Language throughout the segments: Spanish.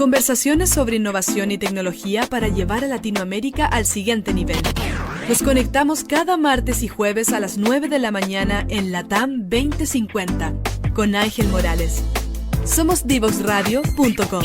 Conversaciones sobre innovación y tecnología para llevar a Latinoamérica al siguiente nivel. Nos conectamos cada martes y jueves a las 9 de la mañana en LATAM 2050 con Ángel Morales. Somos divoxradio.com.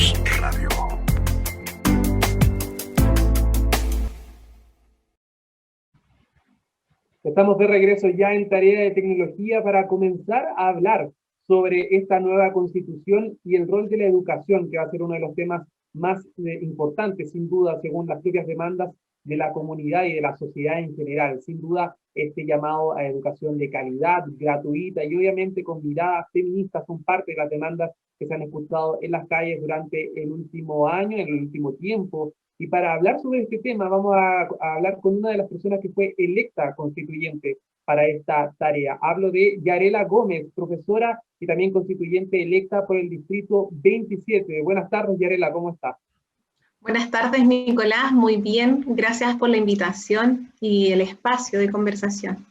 Estamos de regreso ya en Tarea de Tecnología para comenzar a hablar sobre esta nueva constitución y el rol de la educación, que va a ser uno de los temas más importantes, sin duda, según las propias demandas de la comunidad y de la sociedad en general. Sin duda, este llamado a educación de calidad, gratuita y obviamente con miradas feministas son parte de las demandas que se han escuchado en las calles durante el último año, en el último tiempo. Y para hablar sobre este tema, vamos a hablar con una de las personas que fue electa constituyente para esta tarea. Hablo de Yarela Gómez, profesora y también constituyente electa por el distrito 27. Buenas tardes, Yarela, ¿cómo estás? Buenas tardes, Nicolás, muy bien. Gracias por la invitación y el espacio de conversación.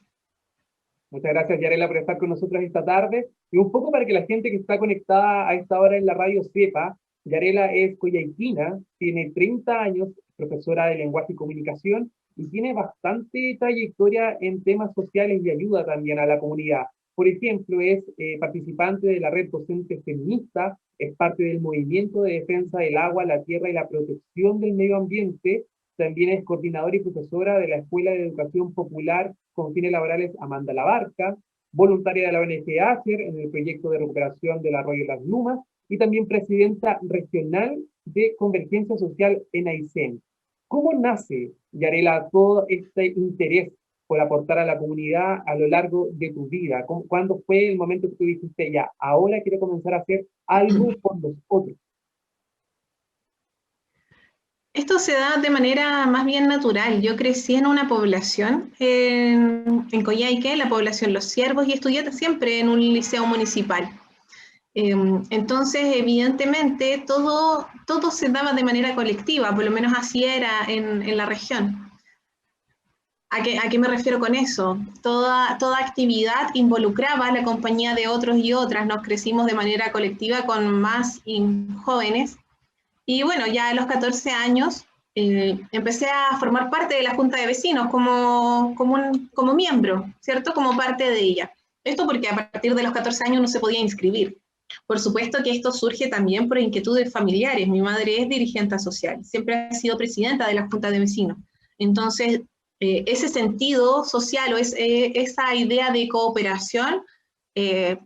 Muchas gracias, Yarela, por estar con nosotros esta tarde. Y un poco para que la gente que está conectada a esta hora en la radio sepa, Yarela es coyhaiquina, tiene 30 años, profesora de lenguaje y comunicación, y tiene bastante trayectoria en temas sociales y ayuda también a la comunidad. Por ejemplo, es participante de la red docente feminista, es parte del movimiento de defensa del agua, la tierra y la protección del medio ambiente. También es coordinadora y profesora de la Escuela de Educación Popular con fines laborales Amanda Labarca, voluntaria de la ONG ACER en el proyecto de recuperación del arroyo Las Lumas, y también presidenta regional de Convergencia Social en Aysén. ¿Cómo nace, Yarela, todo este interés por aportar a la comunidad a lo largo de tu vida? ¿Cuándo fue el momento que tú dijiste, ya, ahora quiero comenzar a hacer algo por los otros? Esto se da de manera más bien natural. Yo crecí en una población, en Coyhaique, la población Los Ciervos, y estudié siempre en un liceo municipal. Entonces, evidentemente, todo se daba de manera colectiva, por lo menos así era en la región. ¿A qué me refiero con eso? Toda actividad involucraba la compañía de otros y otras. Nos crecimos de manera colectiva con más jóvenes. Y bueno, ya a los 14 años empecé a formar parte de la Junta de Vecinos como miembro, ¿cierto? Como parte de ella. Esto porque a partir de los 14 años no se podía inscribir. Por supuesto que esto surge también por inquietudes familiares. Mi madre es dirigente social, siempre ha sido presidenta de la Junta de Vecinos. Entonces, ese sentido social o esa idea de cooperación,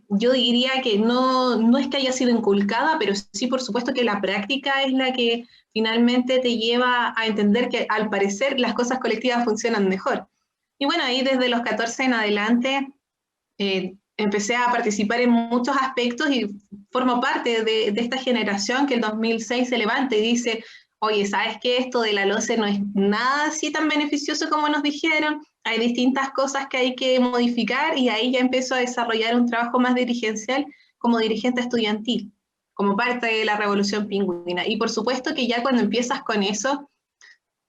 yo diría que no es que haya sido inculcada, pero sí, por supuesto, que la práctica es la que finalmente te lleva a entender que al parecer las cosas colectivas funcionan mejor. Y bueno, ahí desde los 14 en adelante empecé a participar en muchos aspectos y formo parte de esta generación que el 2006 se levanta y dice, oye, ¿sabes qué? Esto de la LOCE no es nada así tan beneficioso como nos dijeron, hay distintas cosas que hay que modificar, y ahí ya empezó a desarrollar un trabajo más dirigencial como dirigente estudiantil, como parte de la Revolución Pingüina. Y por supuesto que ya cuando empiezas con eso,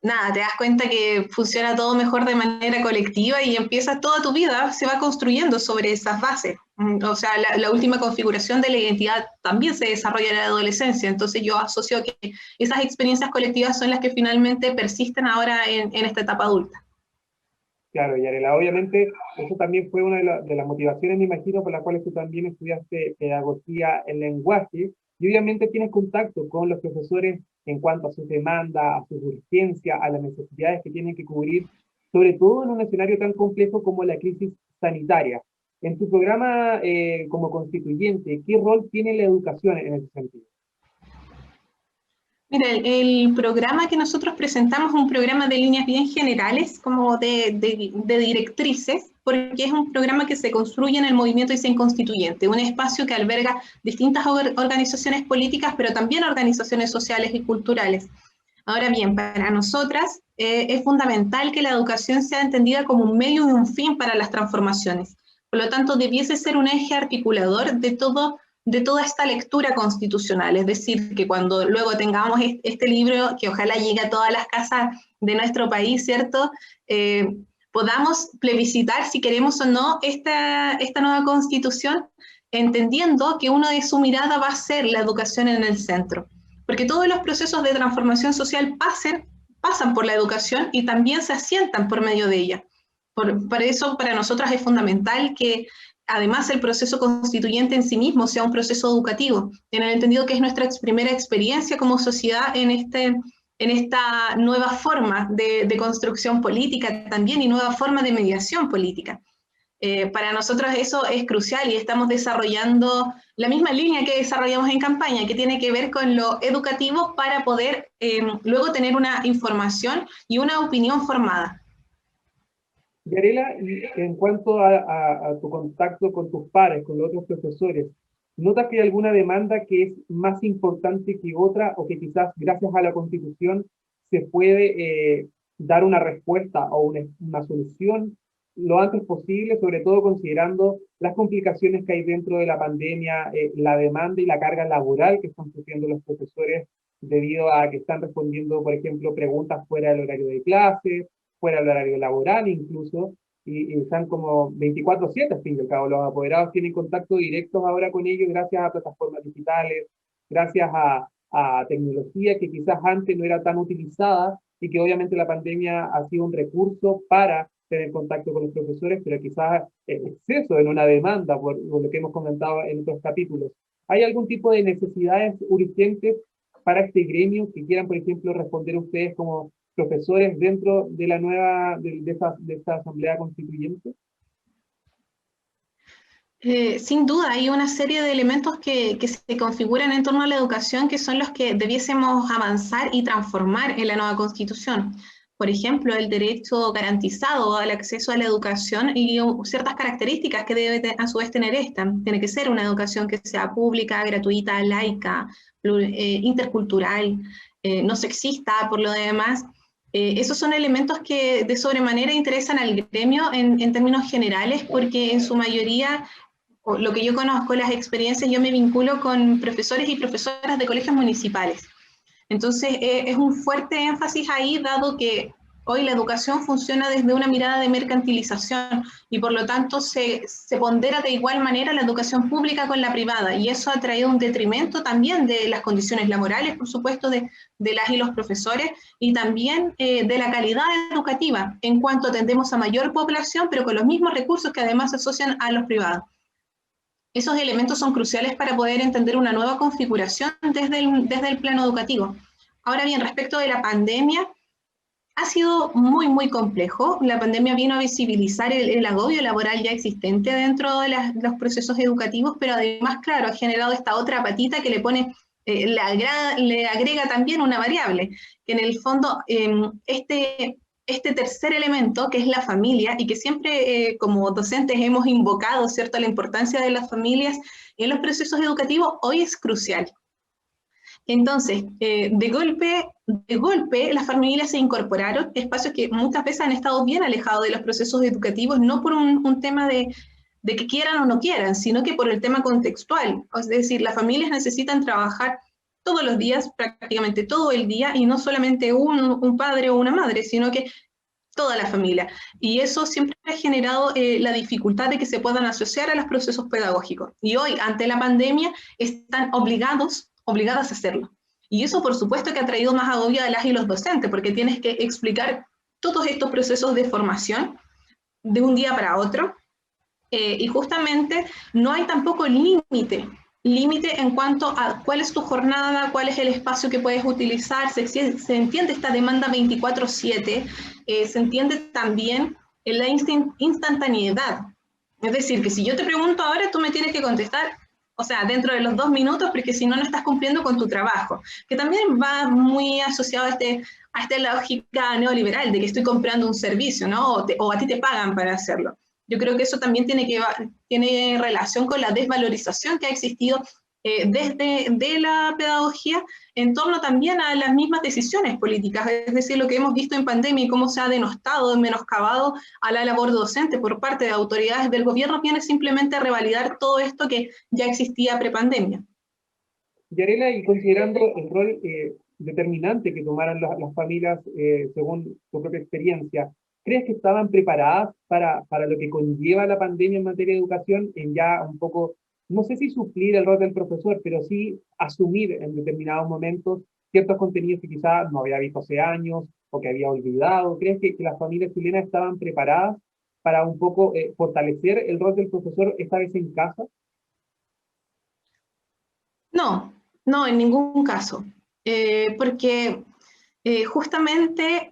nada, te das cuenta que funciona todo mejor de manera colectiva y empiezas toda tu vida, se va construyendo sobre esas bases. O sea, la última configuración de la identidad también se desarrolla en la adolescencia, entonces yo asocio que esas experiencias colectivas son las que finalmente persisten ahora en esta etapa adulta. Claro, Yarela, obviamente eso también fue una de las motivaciones, me imagino, por las cuales tú también estudiaste pedagogía en lenguaje, y obviamente tienes contacto con los profesores en cuanto a sus demandas, a sus urgencias, a las necesidades que tienen que cubrir, sobre todo en un escenario tan complejo como la crisis sanitaria. En tu programa como constituyente, ¿qué rol tiene la educación en ese sentido? Mira, el programa que nosotros presentamos es un programa de líneas bien generales, como de directrices, porque es un programa que se construye en el movimiento Aysén Constituyente, un espacio que alberga distintas organizaciones políticas, pero también organizaciones sociales y culturales. Ahora bien, para nosotras es fundamental que la educación sea entendida como un medio y un fin para las transformaciones. Por lo tanto, debiese ser un eje articulador de toda esta lectura constitucional, es decir, que cuando luego tengamos este libro, que ojalá llegue a todas las casas de nuestro país, ¿cierto?, podamos plebiscitar si queremos o no esta nueva constitución, entendiendo que uno de su mirada va a ser la educación en el centro. porque todos los procesos de transformación social pasan por la educación y también se asientan por medio de ella. Por eso para nosotras es fundamental que además el proceso constituyente en sí mismo sea un proceso educativo, en el entendido que es nuestra primera experiencia como sociedad en esta nueva forma de construcción política también y nueva forma de mediación política. Para nosotros eso es crucial y estamos desarrollando la misma línea que desarrollamos en campaña, que tiene que ver con lo educativo para poder luego tener una información y una opinión formada. Yarela, y en cuanto a tu contacto con tus pares, con los otros profesores, ¿notas que hay alguna demanda que es más importante que otra o que quizás gracias a la Constitución se puede dar una respuesta o una solución lo antes posible, sobre todo considerando las complicaciones que hay dentro de la pandemia, la demanda y la carga laboral que están sufriendo los profesores debido a que están respondiendo, por ejemplo, preguntas fuera del horario de clase, fuera del horario laboral incluso, y están como 24/7 al fin y al cabo. Los apoderados tienen contacto directo ahora con ellos gracias a plataformas digitales, gracias a tecnología que quizás antes no era tan utilizada y que obviamente la pandemia ha sido un recurso para tener contacto con los profesores, pero quizás el exceso en una demanda, por lo que hemos comentado en otros capítulos. ¿Hay algún tipo de necesidades urgentes para este gremio que quieran, por ejemplo, responder ustedes como profesores dentro de la nueva, de esta asamblea constituyente? Sin duda, hay una serie de elementos que se configuran en torno a la educación que son los que debiésemos avanzar y transformar en la nueva Constitución. Por ejemplo, el derecho garantizado al acceso a la educación y ciertas características que debe a su vez tener esta. Tiene que ser una educación que sea pública, gratuita, laica, intercultural, no sexista por lo demás. Esos son elementos que de sobremanera interesan al gremio en términos generales porque en su mayoría lo que yo conozco, las experiencias, yo me vinculo con profesores y profesoras de colegios municipales. Entonces, es un fuerte énfasis ahí, dado que hoy la educación funciona desde una mirada de mercantilización y por lo tanto se pondera de igual manera la educación pública con la privada y eso ha traído un detrimento también de las condiciones laborales, por supuesto, de las y los profesores y también de la calidad educativa en cuanto atendemos a mayor población, pero con los mismos recursos que además se asocian a los privados. Esos elementos son cruciales para poder entender una nueva configuración desde el plano educativo. Ahora bien, respecto de la pandemia, ha sido muy, muy complejo. La pandemia vino a visibilizar el agobio laboral ya existente dentro de los procesos educativos, pero además, claro, ha generado esta otra patita que le pone, le agrega también una variable, que en el fondo este tercer elemento, que es la familia, y que siempre como docentes hemos invocado, ¿cierto?, la importancia de las familias en los procesos educativos, hoy es crucial. Entonces, de golpe, las familias se incorporaron, espacios que muchas veces han estado bien alejados de los procesos educativos, no por un tema de que quieran o no quieran, sino que por el tema contextual. Es decir, las familias necesitan trabajar todos los días, prácticamente todo el día, y no solamente un padre o una madre, sino que toda la familia. Y eso siempre ha generado la dificultad de que se puedan asociar a los procesos pedagógicos. Y hoy, ante la pandemia, están obligadas a hacerlo. Y eso, por supuesto, que ha traído más agobio a las y los docentes, porque tienes que explicar todos estos procesos de formación de un día para otro, y justamente no hay tampoco límite en cuanto a cuál es tu jornada, cuál es el espacio que puedes utilizar, se entiende esta demanda 24/7, se entiende también la instantaneidad. Es decir, que si yo te pregunto ahora, tú me tienes que contestar, o sea, dentro de los 2 minutos, porque si no, no estás cumpliendo con tu trabajo, que también va muy asociado a esta lógica neoliberal de que estoy comprando un servicio, ¿no? O a ti te pagan para hacerlo. Yo creo que eso también tiene relación con la desvalorización que ha existido desde la pedagogía en torno también a las mismas decisiones políticas, es decir, lo que hemos visto en pandemia y cómo se ha denostado, menoscabado a la labor docente por parte de autoridades del gobierno, viene simplemente a revalidar todo esto que ya existía prepandemia. Yarela, y considerando el rol determinante que tomaron las familias según tu propia experiencia, ¿crees que estaban preparadas para lo que conlleva la pandemia en materia de educación, en ya un poco no sé si suplir el rol del profesor, pero sí asumir en determinados momentos ciertos contenidos que quizás no había visto hace años o que había olvidado. ¿Crees que las familias chilenas estaban preparadas para un poco fortalecer el rol del profesor esta vez en casa? No, no, en ningún caso. Porque justamente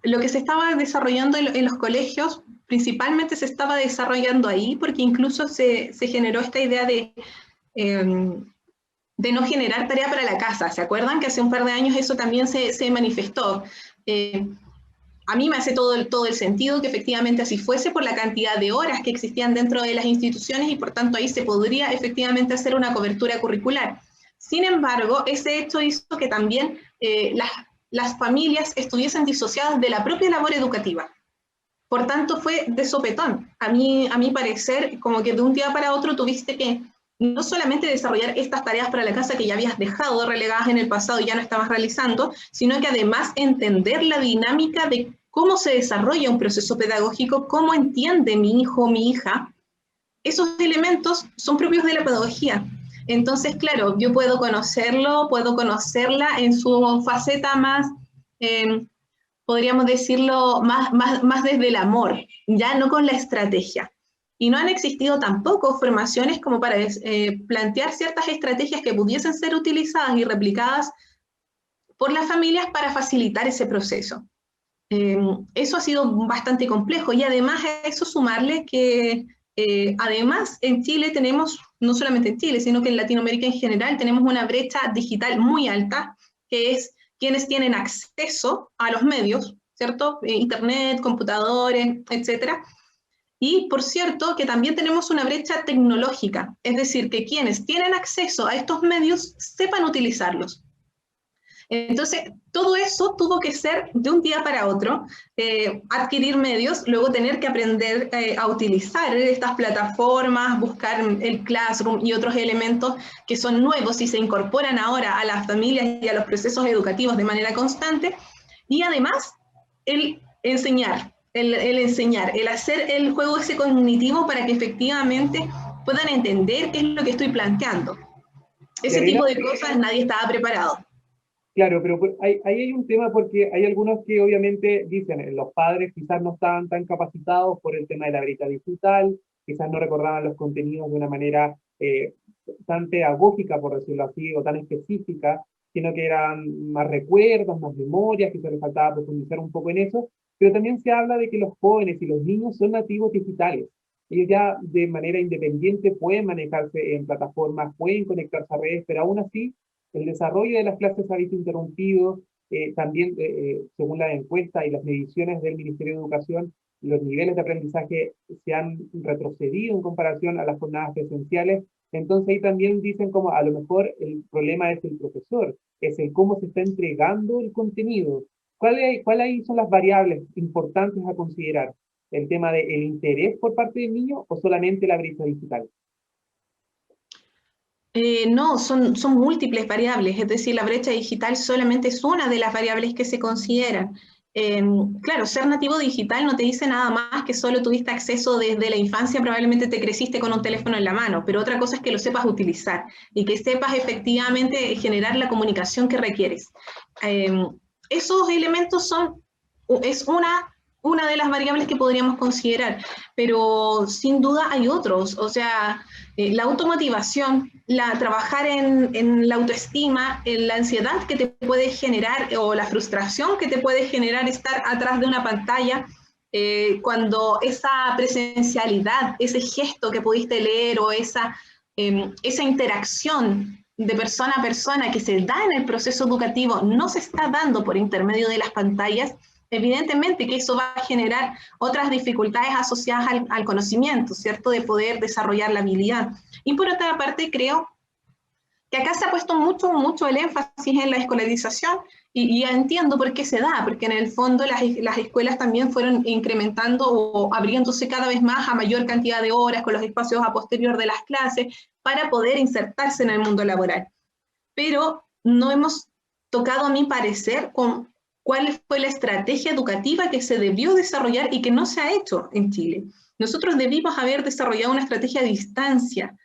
lo que se estaba desarrollando en los colegios, principalmente se estaba desarrollando ahí, porque incluso se generó esta idea de no generar tarea para la casa. ¿Se acuerdan que hace un par de años eso también se manifestó? A mí me hace todo el sentido que efectivamente así fuese por la cantidad de horas que existían dentro de las instituciones y por tanto ahí se podría efectivamente hacer una cobertura curricular. Sin embargo, ese hecho hizo que también las familias estuviesen disociadas de la propia labor educativa. Por tanto, fue de sopetón. A mi parecer, como que de un día para otro tuviste que no solamente desarrollar estas tareas para la casa que ya habías dejado relegadas en el pasado y ya no estabas realizando, sino que además entender la dinámica de cómo se desarrolla un proceso pedagógico, cómo entiende mi hijo o mi hija. Esos elementos son propios de la pedagogía. Entonces, claro, yo puedo conocerlo, puedo conocerla en su faceta más, podríamos decirlo, más desde el amor, ya no con la estrategia. Y no han existido tampoco formaciones como para plantear ciertas estrategias que pudiesen ser utilizadas y replicadas por las familias para facilitar ese proceso. Eso ha sido bastante complejo y además a eso sumarle que además en Chile tenemos, no solamente en Chile, sino que en Latinoamérica en general tenemos una brecha digital muy alta, que es quienes tienen acceso a los medios, ¿cierto? Internet, computadores, etcétera. Y, por cierto, que también tenemos una brecha tecnológica, es decir, que quienes tienen acceso a estos medios sepan utilizarlos. Entonces, todo eso tuvo que ser de un día para otro, adquirir medios, luego tener que aprender a utilizar estas plataformas, buscar el Classroom y otros elementos que son nuevos y se incorporan ahora a las familias y a los procesos educativos de manera constante, y además el enseñar, el hacer el juego ese cognitivo para que efectivamente puedan entender qué es lo que estoy planteando. Ese tipo de cosas nadie estaba preparado. Claro, pero ahí hay un tema porque hay algunos que obviamente dicen, los padres quizás no estaban tan capacitados por el tema de la brecha digital, quizás no recordaban los contenidos de una manera tan pedagógica, por decirlo así, o tan específica, sino que eran más recuerdos, más memorias, que se les faltaba profundizar un poco en eso, pero también se habla de que los jóvenes y los niños son nativos digitales. Ellos ya de manera independiente pueden manejarse en plataformas, pueden conectarse a redes, pero aún así el desarrollo de las clases se ha visto interrumpido, también según la encuesta y las mediciones del Ministerio de Educación, los niveles de aprendizaje se han retrocedido en comparación a las jornadas presenciales. Entonces ahí también dicen como a lo mejor el problema es el profesor, es el cómo se está entregando el contenido. ¿Cuál ahí son las variables importantes a considerar? ¿El tema del interés por parte del niño o solamente la brecha digital? No, son múltiples variables, es decir, la brecha digital solamente es una de las variables que se consideran. Claro, ser nativo digital no te dice nada más que solo tuviste acceso desde la infancia, probablemente te creciste con un teléfono en la mano, pero otra cosa es que lo sepas utilizar y que sepas efectivamente generar la comunicación que requieres. Esos elementos es una de las variables que podríamos considerar, pero sin duda hay otros, o sea, la automotivación, trabajar en la autoestima, en la ansiedad que te puede generar o la frustración que te puede generar estar atrás de una pantalla, cuando esa presencialidad, ese gesto que pudiste leer o esa interacción de persona a persona que se da en el proceso educativo no se está dando por intermedio de las pantallas, evidentemente que eso va a generar otras dificultades asociadas al conocimiento, ¿cierto? De poder desarrollar la habilidad. Y por otra parte, creo que acá se ha puesto mucho el énfasis en la escolarización y entiendo por qué se da, porque en el fondo las escuelas también fueron incrementando o abriéndose cada vez más a mayor cantidad de horas con los espacios a posterior de las clases para poder insertarse en el mundo laboral. Pero no hemos tocado, a mi parecer, con cuál fue la estrategia educativa que se debió desarrollar y que no se ha hecho en Chile. Nosotros debimos haber desarrollado una estrategia a distancia,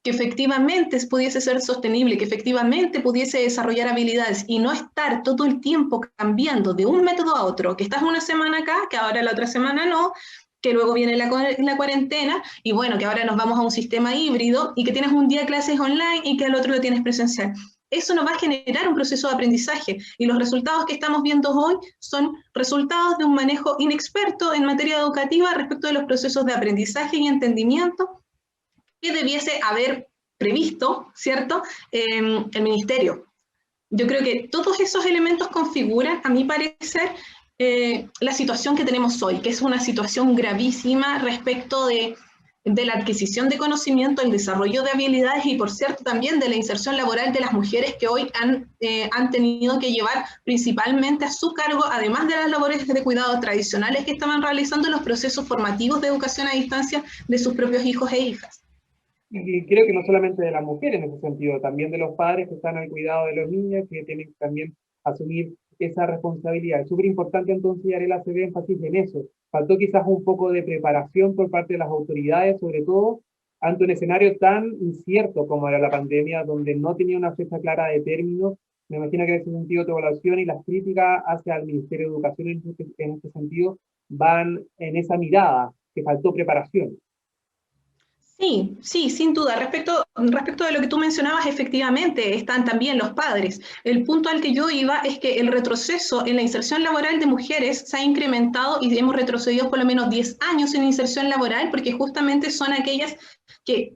que efectivamente pudiese ser sostenible, que efectivamente pudiese desarrollar habilidades y no estar todo el tiempo cambiando de un método a otro, que estás una semana acá, que ahora la otra semana no, que luego viene la cuarentena, y bueno, que ahora nos vamos a un sistema híbrido, y que tienes un día clases online y que al otro lo tienes presencial. Eso nos va a generar un proceso de aprendizaje, y los resultados que estamos viendo hoy son resultados de un manejo inexperto en materia educativa respecto de los procesos de aprendizaje y entendimiento que debiese haber previsto, ¿cierto?, el ministerio. Yo creo que todos esos elementos configuran, a mi parecer, la situación que tenemos hoy, que es una situación gravísima respecto de la adquisición de conocimiento, el desarrollo de habilidades y, por cierto, también de la inserción laboral de las mujeres que hoy han tenido que llevar principalmente a su cargo, además de las labores de cuidado tradicionales que estaban realizando, los procesos formativos de educación a distancia de sus propios hijos e hijas. Y creo que no solamente de las mujeres en ese sentido, también de los padres que están al cuidado de los niños, que tienen que también asumir esa responsabilidad. Es súper importante entonces, Yarela, hacer énfasis en eso. Faltó quizás un poco de preparación por parte de las autoridades, sobre todo ante un escenario tan incierto como era la pandemia, donde no tenía una fecha clara de término. Me imagino que en ese sentido tu evaluación y las críticas hacia el Ministerio de Educación en este sentido van en esa mirada, que faltó preparación. Sí, sí, sin duda. Respecto de lo que tú mencionabas, efectivamente, están también los padres. El punto al que yo iba es que el retroceso en la inserción laboral de mujeres se ha incrementado y hemos retrocedido por lo menos 10 años en inserción laboral porque justamente son aquellas que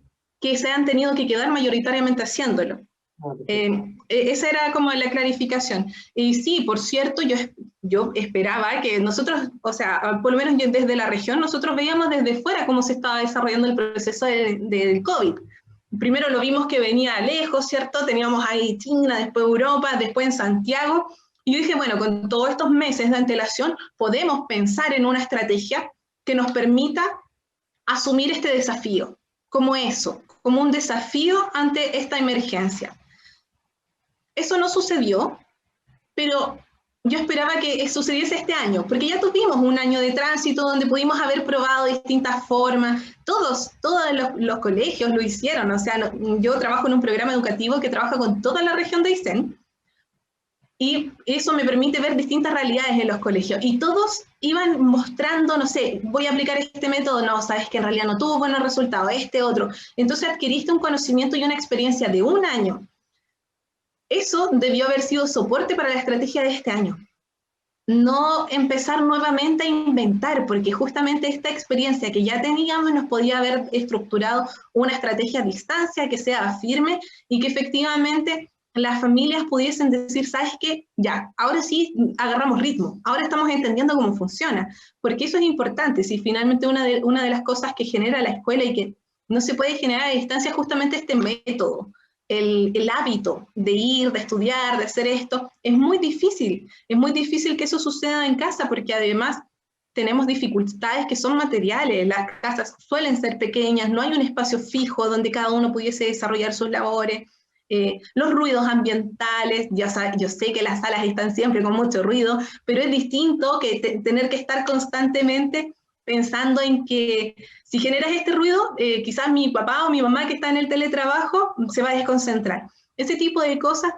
se han tenido que quedar mayoritariamente haciéndolo. Esa era como la clarificación. Y sí, por cierto, yo esperaba que nosotros, o sea, por lo menos desde la región, nosotros veíamos desde fuera cómo se estaba desarrollando el proceso del COVID. Primero lo vimos que venía lejos, ¿cierto? Teníamos ahí China, después Europa, después en Santiago. Y yo dije, bueno, con todos estos meses de antelación, podemos pensar en una estrategia que nos permita asumir este desafío, como eso, como un desafío ante esta emergencia. Eso no sucedió, pero yo esperaba que sucediese este año, porque ya tuvimos un año de tránsito donde pudimos haber probado distintas formas, todos los colegios lo hicieron, o sea, yo trabajo en un programa educativo que trabaja con toda la región de Aysén, y eso me permite ver distintas realidades en los colegios, y todos iban mostrando, no sé, voy a aplicar este método, no, sabes que en realidad no tuvo buenos resultados, este otro, entonces adquiriste un conocimiento y una experiencia de un año. Eso debió haber sido soporte para la estrategia de este año. No empezar nuevamente a inventar, porque justamente esta experiencia que ya teníamos nos podía haber estructurado una estrategia a distancia que sea firme y que efectivamente las familias pudiesen decir, ¿sabes qué? Ya, ahora sí agarramos ritmo, ahora estamos entendiendo cómo funciona, porque eso es importante. Si finalmente una de las cosas que genera la escuela y que no se puede generar a distancia es justamente este método. El hábito de ir, de estudiar, de hacer esto, es muy difícil que eso suceda en casa porque además tenemos dificultades que son materiales, las casas suelen ser pequeñas, no hay un espacio fijo donde cada uno pudiese desarrollar sus labores, los ruidos ambientales, yo sé que las salas están siempre con mucho ruido, pero es distinto que tener que estar constantemente pensando en que si generas este ruido, quizás mi papá o mi mamá que está en el teletrabajo se va a desconcentrar. Ese tipo de cosas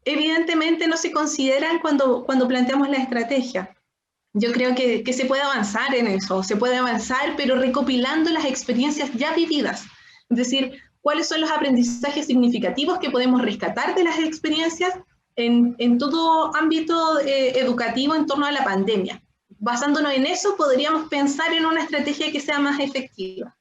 evidentemente no se consideran cuando planteamos la estrategia. Yo creo que se puede avanzar en eso, se puede avanzar, pero recopilando las experiencias ya vividas. Es decir, cuáles son los aprendizajes significativos que podemos rescatar de las experiencias en todo ámbito educativo en torno a la pandemia. Basándonos en eso, podríamos pensar en una estrategia que sea más efectiva.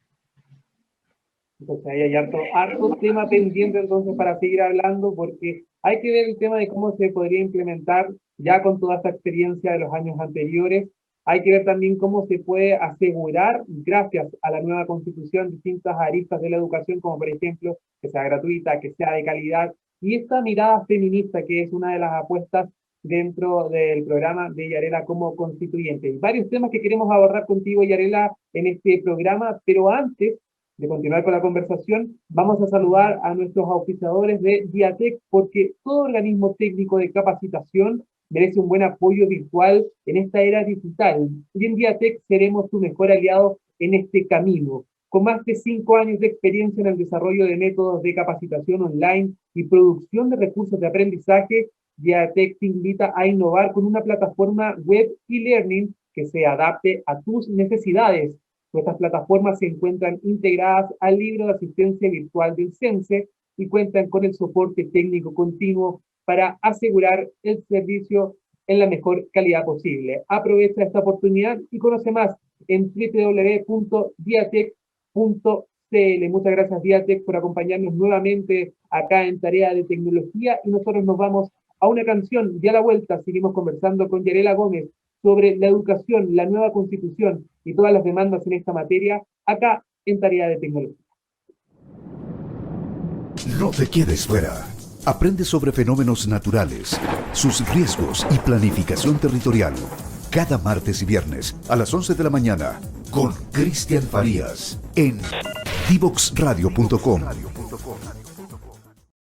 Entonces ahí hay harto tema pendiente entonces para seguir hablando, porque hay que ver el tema de cómo se podría implementar ya con toda esta experiencia de los años anteriores. Hay que ver también cómo se puede asegurar, gracias a la nueva constitución, distintas aristas de la educación, como por ejemplo, que sea gratuita, que sea de calidad, y esta mirada feminista, que es una de las apuestas dentro del programa de Yarela como constituyente. Hay varios temas que queremos abordar contigo, Yarela, en este programa, pero antes de continuar con la conversación, vamos a saludar a nuestros auspiciadores de Diatec, porque todo organismo técnico de capacitación merece un buen apoyo virtual en esta era digital. Y en Diatec seremos tu mejor aliado en este camino. Con más de 5 años de experiencia en el desarrollo de métodos de capacitación online y producción de recursos de aprendizaje, Viatec te invita a innovar con una plataforma web e-learning que se adapte a tus necesidades. Nuestras plataformas se encuentran integradas al libro de asistencia virtual del CENSE y cuentan con el soporte técnico continuo para asegurar el servicio en la mejor calidad posible. Aprovecha esta oportunidad y conoce más en www.viatec.cl. Muchas gracias, Viatec, por acompañarnos nuevamente acá en Tarea de Tecnología, y nosotros nos vamos a una canción y a la vuelta seguimos conversando con Yarela Gómez sobre la educación, la nueva constitución y todas las demandas en esta materia acá en Tarea de Tecnología. No te quedes fuera. Aprende sobre fenómenos naturales, sus riesgos y planificación territorial. Cada martes y viernes a las 11 de la mañana con Cristian Farías en divoxradio.com.